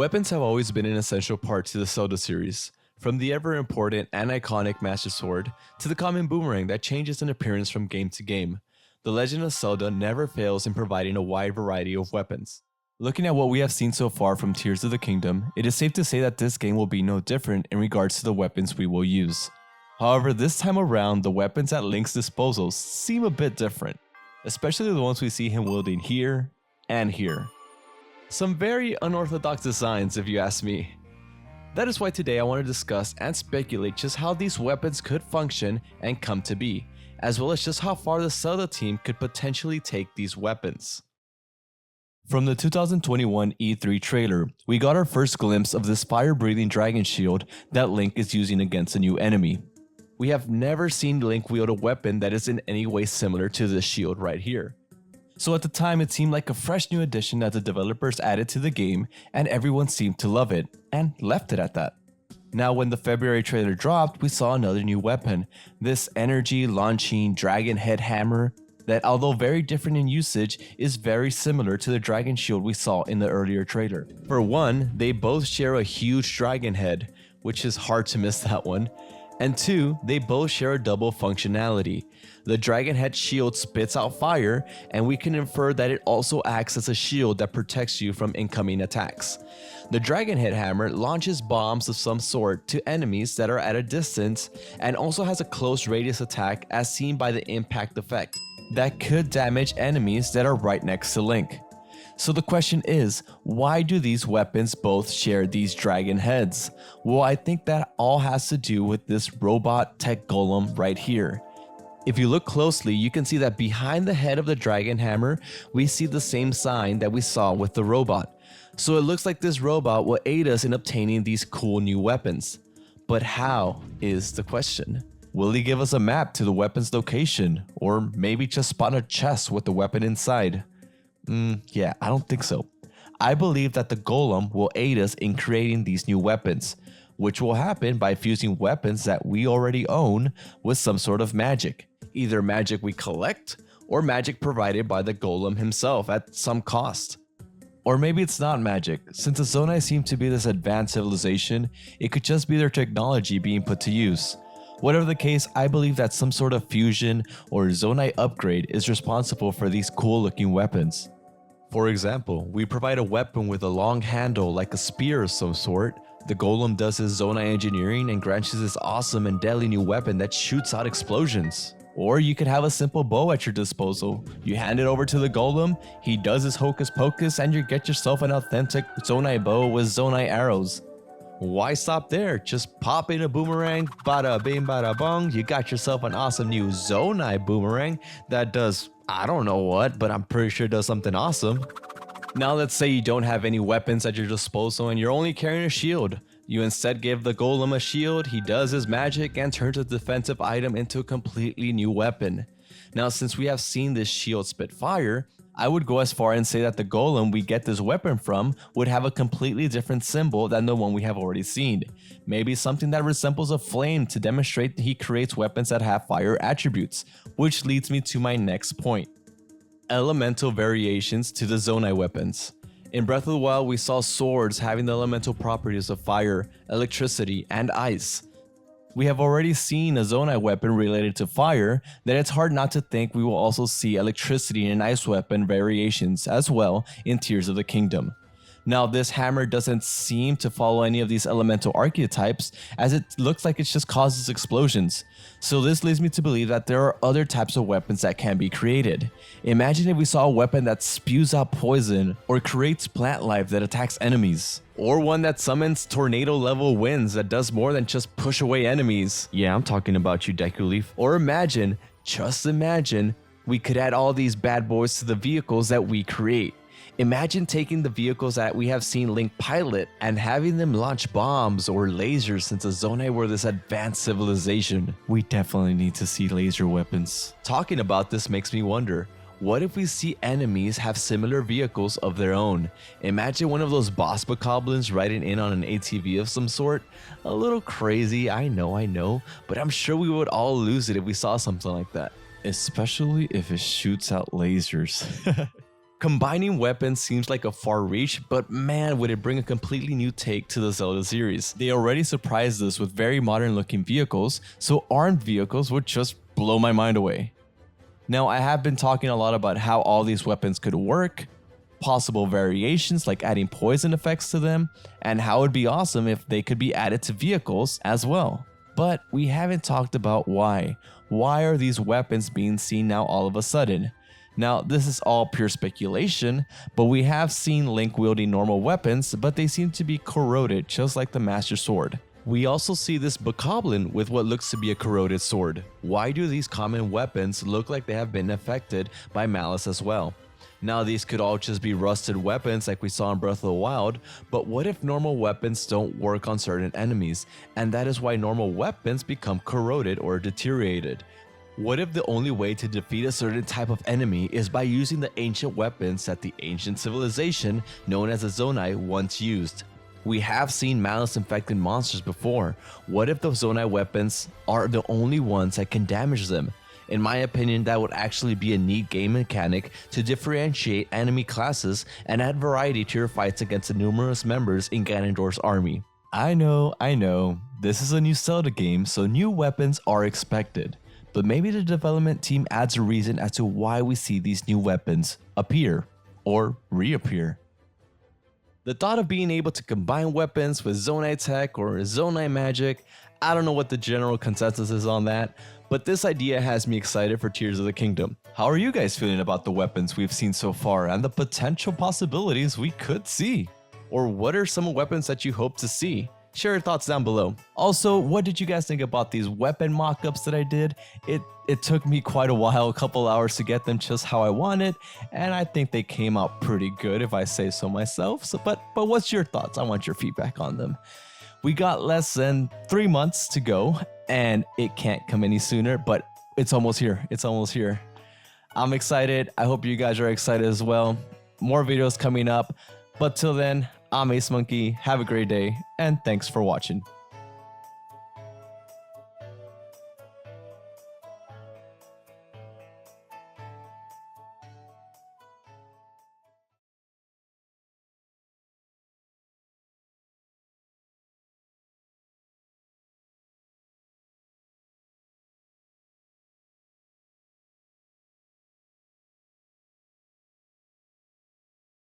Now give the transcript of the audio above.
Weapons have always been an essential part to the Zelda series, from the ever important and iconic Master Sword to the common boomerang that changes in appearance from game to game. The Legend of Zelda never fails in providing a wide variety of weapons. Looking at what we have seen so far from Tears of the Kingdom, it is safe to say that this game will be no different in regards to the weapons we will use. However, this time around, the weapons at Link's disposal seem a bit different, especially the ones we see him wielding here and here. Some very unorthodox designs if you ask me. That is why today I want to discuss and speculate just how these weapons could function and come to be, as well as just how far the Zelda team could potentially take these weapons. From the 2021 E3 trailer, we got our first glimpse of this fire-breathing dragon shield that Link is using against a new enemy. We have never seen Link wield a weapon that is in any way similar to this shield right here. So at the time it seemed like a fresh new addition that the developers added to the game, and everyone seemed to love it, and left it at that. Now when the February trailer dropped, we saw another new weapon, this energy launching dragon head hammer that, although very different in usage, is very similar to the dragon shield we saw in the earlier trailer. For one, they both share a huge dragon head, which is hard to miss that one. And two, they both share a double functionality. The dragon head shield spits out fire, and we can infer that it also acts as a shield that protects you from incoming attacks. The dragon head hammer launches bombs of some sort to enemies that are at a distance, and also has a close radius attack as seen by the impact effect that could damage enemies that are right next to Link. So the question is, why do these weapons both share these dragon heads? Well, I think that all has to do with this robot tech golem right here. If you look closely, you can see that behind the head of the dragon hammer, we see the same sign that we saw with the robot. So it looks like this robot will aid us in obtaining these cool new weapons. But how is the question? Will he give us a map to the weapon's location? Or maybe just spawn a chest with the weapon inside? Yeah, I don't think so. I believe that the Golem will aid us in creating these new weapons, which will happen by fusing weapons that we already own with some sort of magic. Either magic we collect, or magic provided by the Golem himself at some cost. Or maybe it's not magic. Since the Zonai seem to be this advanced civilization, it could just be their technology being put to use. Whatever the case, I believe that some sort of fusion or Zonai upgrade is responsible for these cool looking weapons. For example, we provide a weapon with a long handle like a spear of some sort. The Golem does his Zonai engineering and grants you this awesome and deadly new weapon that shoots out explosions. Or you could have a simple bow at your disposal. You hand it over to the Golem, he does his hocus pocus, and you get yourself an authentic Zonai bow with Zonai arrows. Why stop there? Just pop in a boomerang, bada bing bada bong, you got yourself an awesome new Zonai boomerang that does, I don't know what, but I'm pretty sure it does something awesome. Now let's say you don't have any weapons at your disposal and you're only carrying a shield. You instead give the Golem a shield, he does his magic and turns a defensive item into a completely new weapon. Now since we have seen this shield spit fire, I would go as far and say that the Golem we get this weapon from would have a completely different symbol than the one we have already seen. Maybe something that resembles a flame to demonstrate that he creates weapons that have fire attributes, which leads me to my next point. Elemental variations to the Zonai weapons. In Breath of the Wild, we saw swords having the elemental properties of fire, electricity, and ice. We have already seen a Zonai weapon related to fire, then it's hard not to think we will also see electricity and ice weapon variations as well in Tears of the Kingdom. Now this hammer doesn't seem to follow any of these elemental archetypes, as it looks like it just causes explosions. So this leads me to believe that there are other types of weapons that can be created. Imagine if we saw a weapon that spews out poison or creates plant life that attacks enemies. Or one that summons tornado level winds that does more than just push away enemies. Yeah, I'm talking about you, Deku Leaf. Or imagine, just imagine, we could add all these bad boys to the vehicles that we create. Imagine taking the vehicles that we have seen Link pilot and having them launch bombs or lasers, since the Zonai were this advanced civilization. We definitely need to see laser weapons. Talking about this makes me wonder, what if we see enemies have similar vehicles of their own? Imagine one of those boss bokoblins riding in on an ATV of some sort. A little crazy, I know, but I'm sure we would all lose it if we saw something like that. Especially if it shoots out lasers. Combining weapons seems like a far reach, but man, would it bring a completely new take to the Zelda series. They already surprised us with very modern looking vehicles, so armed vehicles would just blow my mind away. Now, I have been talking a lot about how all these weapons could work, possible variations like adding poison effects to them, and how it would be awesome if they could be added to vehicles as well. But we haven't talked about why. Why are these weapons being seen now all of a sudden? Now, this is all pure speculation, but we have seen Link wielding normal weapons, but they seem to be corroded just like the Master Sword. We also see this bokoblin with what looks to be a corroded sword. Why do these common weapons look like they have been affected by malice as well? Now, these could all just be rusted weapons like we saw in Breath of the Wild, but what if normal weapons don't work on certain enemies, and that is why normal weapons become corroded or deteriorated? What if the only way to defeat a certain type of enemy is by using the ancient weapons that the ancient civilization known as the Zonai once used? We have seen malice-infected monsters before. What if the Zonai weapons are the only ones that can damage them? In my opinion, that would actually be a neat game mechanic to differentiate enemy classes and add variety to your fights against the numerous members in Ganondorf's army. I know, this is a new Zelda game, so new weapons are expected. But maybe the development team adds a reason as to why we see these new weapons appear or reappear. The thought of being able to combine weapons with Zonai tech or Zonai magic, I don't know what the general consensus is on that, but this idea has me excited for Tears of the Kingdom. How are you guys feeling about the weapons we've seen so far and the potential possibilities we could see? Or what are some weapons that you hope to see? Share your thoughts down below. Also, what did you guys think about these weapon mock-ups that I did? It took me quite a while, a couple hours to get them just how I wanted, and I think they came out pretty good if I say so myself. But what's your thoughts? I want your feedback on them. We got less than 3 months to go, and it can't come any sooner, but it's almost here. It's almost here. I'm excited. I hope you guys are excited as well. More videos coming up, but till then, I'm Ace Monkey. Have a great day, and thanks for watching.